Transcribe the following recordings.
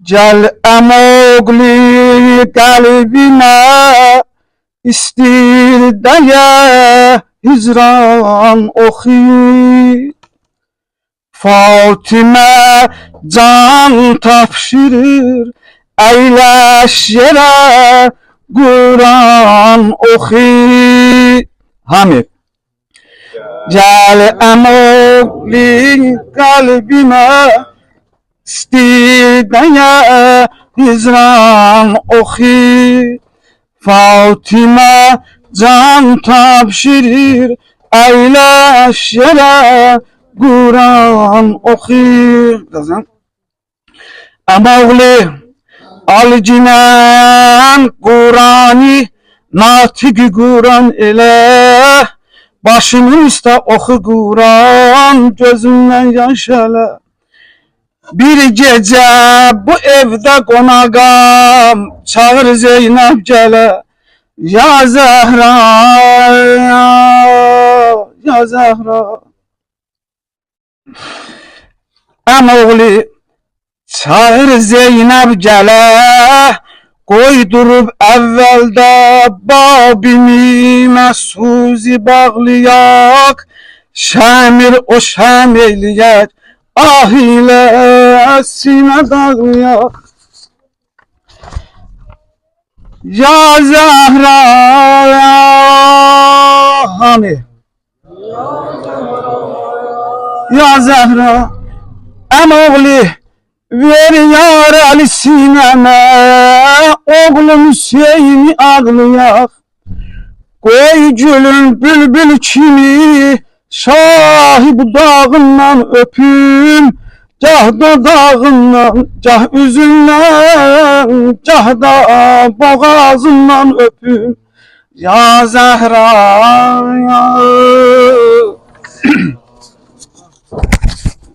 Gel əmoğli qəlbimə, istir dəyə hicran oxi. Fatimə can tapşırır, əyləş yerə Quran oxi. Hamid. Gel əmoğli qəlbimə, istirəyə hicran oxi. Fatimə can tapşırır, əyləş yerə Quran oxi. Əmoğli al ginən Qurani, natiq Quran elə. Başımın üstə oxu Quran, gözümdən yaş elə. Bir gecə bu evdə qonağam, çağır Zeynəb gələ. Ya Zəhra, ya Zəhra. Əmoğli çağır Zeynəb gələ, qoydurub əvvəldə babimi Məsuzi bağlayaq, şəmir o şəm eyləyək, ah ilə sinə dağlayaq. Ya Zəhra, hani ya Zəhra, əmoğli ver yar əli sinəmə, oğlum Hüseyni ağlayaq. Qoy gülün bülbül kimi şahı budağından öpüm, gah dodağından, gah üzündən, gah da boğazından öpüm. Ya Zəhra, ya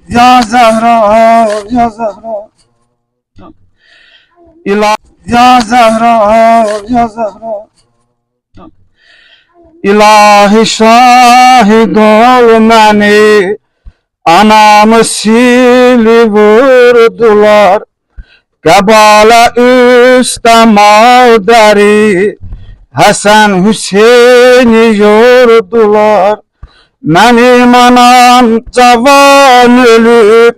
ya Zəhra, ya Zəhra. Ya Zəhra, ya Zəhra. İlahi şahid ol məni, anamı sili vurdular. Qəbalə üstə madəri, Həsən Hüseyni yordular. Mənim anam cavan ölüb,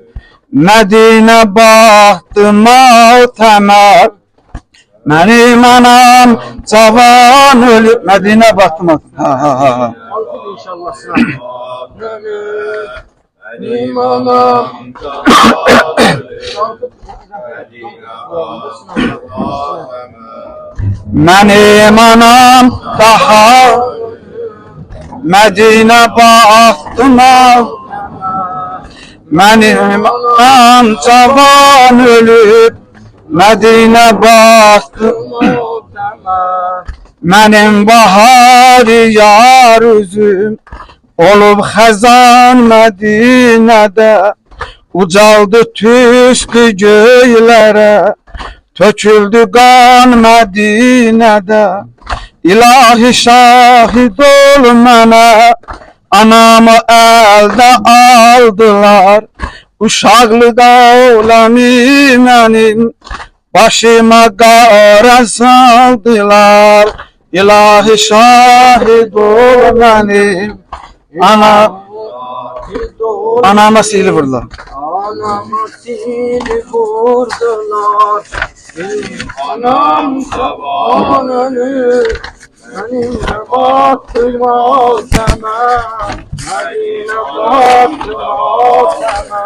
Mədinə baxdı matəmə. Mənim anam cavan ölüb, Mədinə baxdı matəmə. Mənim anam Mənim anam daha Mədinə baxdıma. Mənim anam cavan ölüb, Mədinə baxdıma. Mənim bahar yar üzüm olub xəzan Mədinədə. Ucaldı tüstü göylərə, töküldü qan Mədinədə. İlahi şahid ol mənə, anamı əldə aldılar. Uşaqlıq aləmi mənim, başıma qara saldılar. İlahi şahid ol mənim, anama sili vurdular. Anamı sili vurdular. Anam cavan ölür, benim de baktım altama. Medine baktım altama.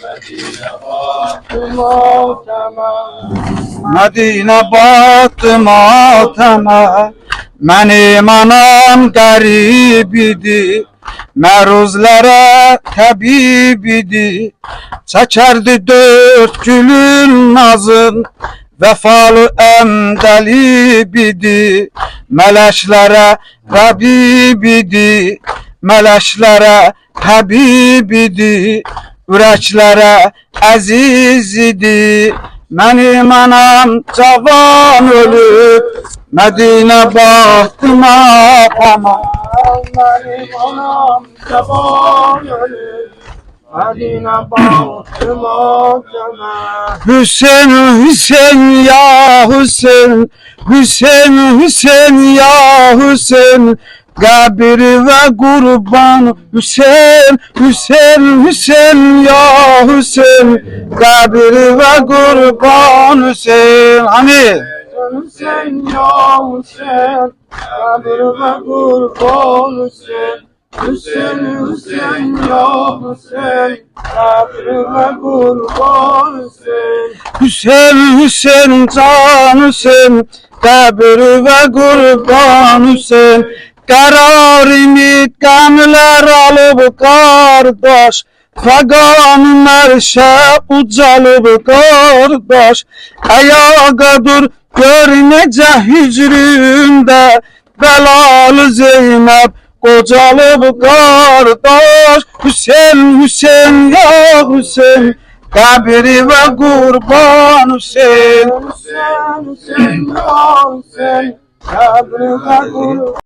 Medine baktım altama. Medine baktım altama. Mənim anam qərib idi, məruzlərə təbib idi. Çəkərdi dörd gülün nazın, vəfalı əmdəlib idi. Mələklərə Rəbib idi, mələklərə Həbib idi. Ürəklərə əziz idi. Mənim anam cavan ölüb, Mədinə baxdım apama. Benim anam cavan ölür, Medine baktı mateme. Hüseyin Hüseyin ya Hüseyin, Hüseyin Hüseyin ya Hüseyin, kabri ve kurban Hüseyin, Hüseyin Hüseyin ya Hüseyin, kabri ve kurban Hüseyin. Hani Hüseyin ya Hüseyin, kabri ve kurban Hüseyin. Hüseyin Hüseyin ya Hüseyin, kabri ve kurban Hüseyin. Hüseyin Hüseyin can Hüseyin, kabri ve kurban Hüseyin. Kararını kanlar alıp kardeş, Fagan merşe ucalıp kardeş. Ayağa dur görünece hicrinde, belalı Zeynep kocalıp kardeş. Hüseyin Hüseyin ya Hüseyin, kabri ve kurban Hüseyin. Hüseyin Hüseyin ya Hüseyin, kabri ve kurban